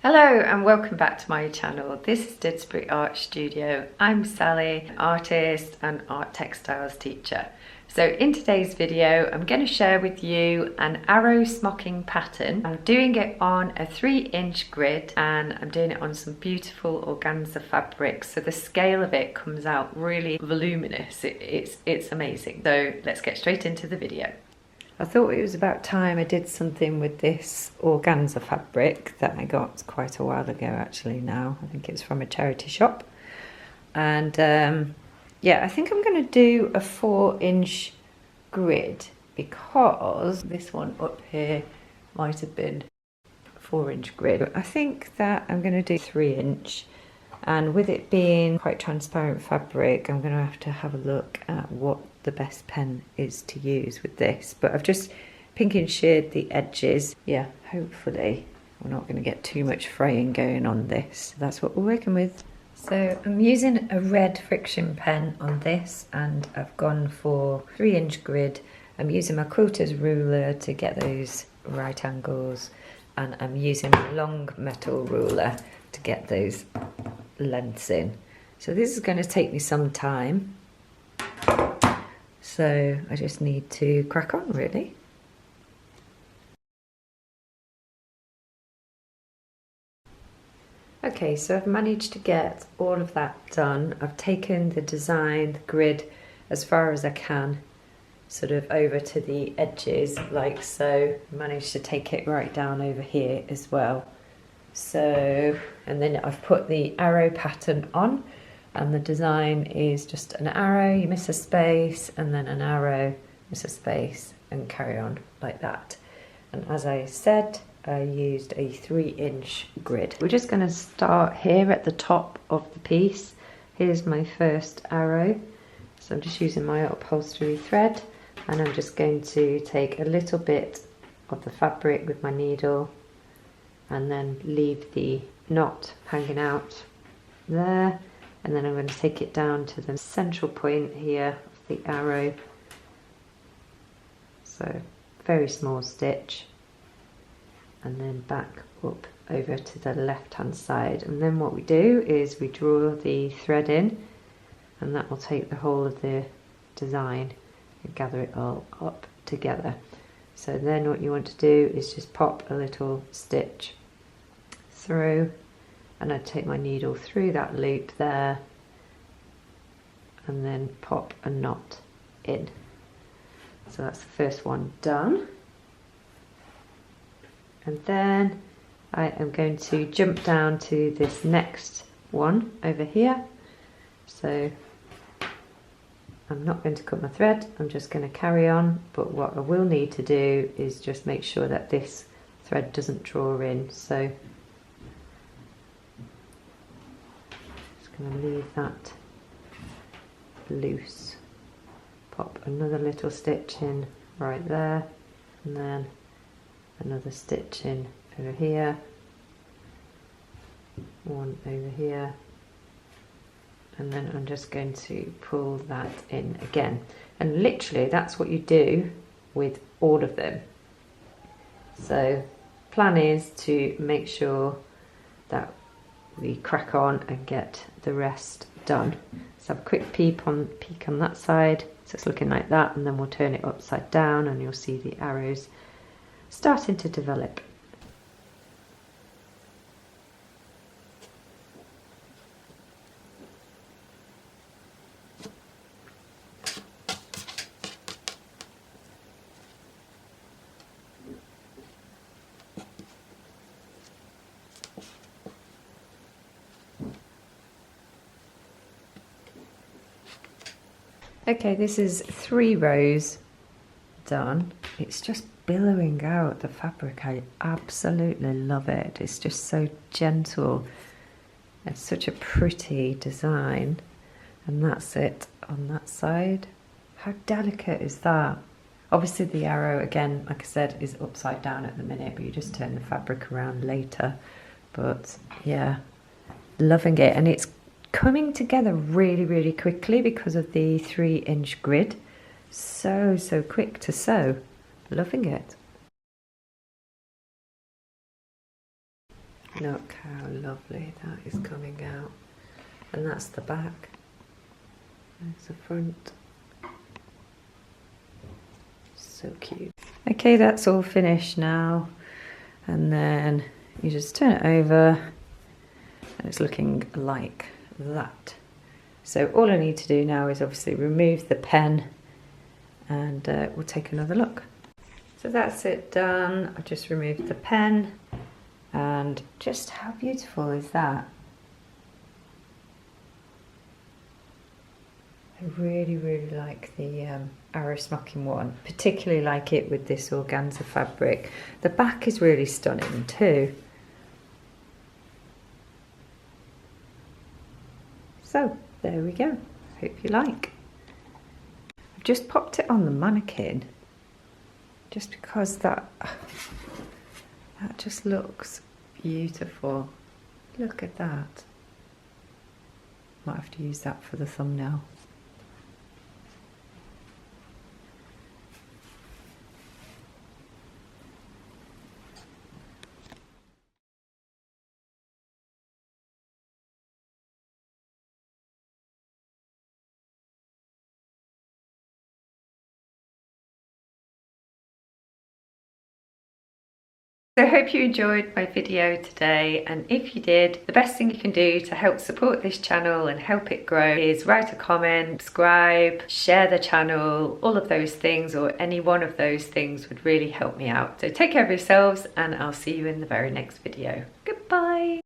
Hello and welcome back to my channel. This is Didsbury Art Studio. I'm Sally, an artist and art textiles teacher. So in today's video, I'm going to share with you an arrow smocking pattern. I'm doing it on a 3-inch grid and I'm doing it on some beautiful organza fabric. So the scale of it comes out really voluminous. It's amazing. So let's get straight into the video. I thought it was about time I did something with this organza fabric that I got quite a while ago actually now. I think it's from a charity shop. And yeah, I think I'm going to do a 4-inch grid because this one up here might have been 4-inch grid. But I think that I'm going to do 3-inch. And with it being quite transparent fabric, I'm going to have a look at what the best pen is to use with this. But I've just pink and sheared the edges. Yeah, hopefully we're not going to get too much fraying going on this. That's what we're working with. So I'm using a red friction pen on this and I've gone for 3-inch grid. I'm using my quilter's ruler to get those right angles, and I'm using a long metal ruler to get those lengths in. So this is going to take me some time, so I just need to crack on really. Okay, so I've managed to get all of that done. I've taken the design, the grid, as far as I can, sort of over to the edges like so. I managed to take it right down over here as well. So, and then I've put the arrow pattern on, and the design is just an arrow, you miss a space, and then an arrow, miss a space, and carry on like that. And as I said, I used a 3-inch grid. We're just going to start here at the top of the piece. Here's my first arrow. So I'm just using my upholstery thread, and I'm just going to take a little bit of the fabric with my needle and then leave the knot hanging out there, and then I'm going to take it down to the central point here of the arrow. So very small stitch, and then back up over to the left hand side, and then what we do is we draw the thread in, and that will take the whole of the design and gather it all up together. So then what you want to do is just pop a little stitch through, and I take my needle through that loop there and then pop a knot in. So that's the first one done, and then I am going to jump down to this next one over here. So I'm not going to cut my thread, I'm just going to carry on, but what I will need to do is just make sure that this thread doesn't draw in. So going to leave that loose, pop another little stitch in right there, and then another stitch in over here, one over here, and then I'm just going to pull that in again. And literally that's what you do with all of them. So plan is to make sure that we crack on and get the rest done. Let's have a quick peek on that side. So it's looking like that, and then we'll turn it upside down and you'll see the arrows starting to develop. Okay, this is 3 rows done. It's just billowing out the fabric. I absolutely love it. It's just so gentle. It's such a pretty design. And that's it on that side. How delicate is that? Obviously the arrow, again, like I said, is upside down at the minute, but you just turn the fabric around later. But yeah, loving it. And it's coming together really quickly because of the 3-inch grid. So quick to sew. Loving it. Look how lovely that is coming out. And that's the back. There's the front. So cute. Okay, that's all finished now. And then you just turn it over and it's looking like that. So all I need to do now is obviously remove the pen and we'll take another look. So that's it done. I just removed the pen and just how beautiful is that? I really, really like the Arrow Smocking one, particularly like it with this organza fabric. The back is really stunning too. So there we go, hope you like. I've just popped it on the mannequin just because that just looks beautiful. Look at that. Might have to use that for the thumbnail. So I hope you enjoyed my video today, and if you did, the best thing you can do to help support this channel and help it grow is write a comment, subscribe, share the channel, all of those things, or any one of those things would really help me out. So take care of yourselves and I'll see you in the very next video. Goodbye!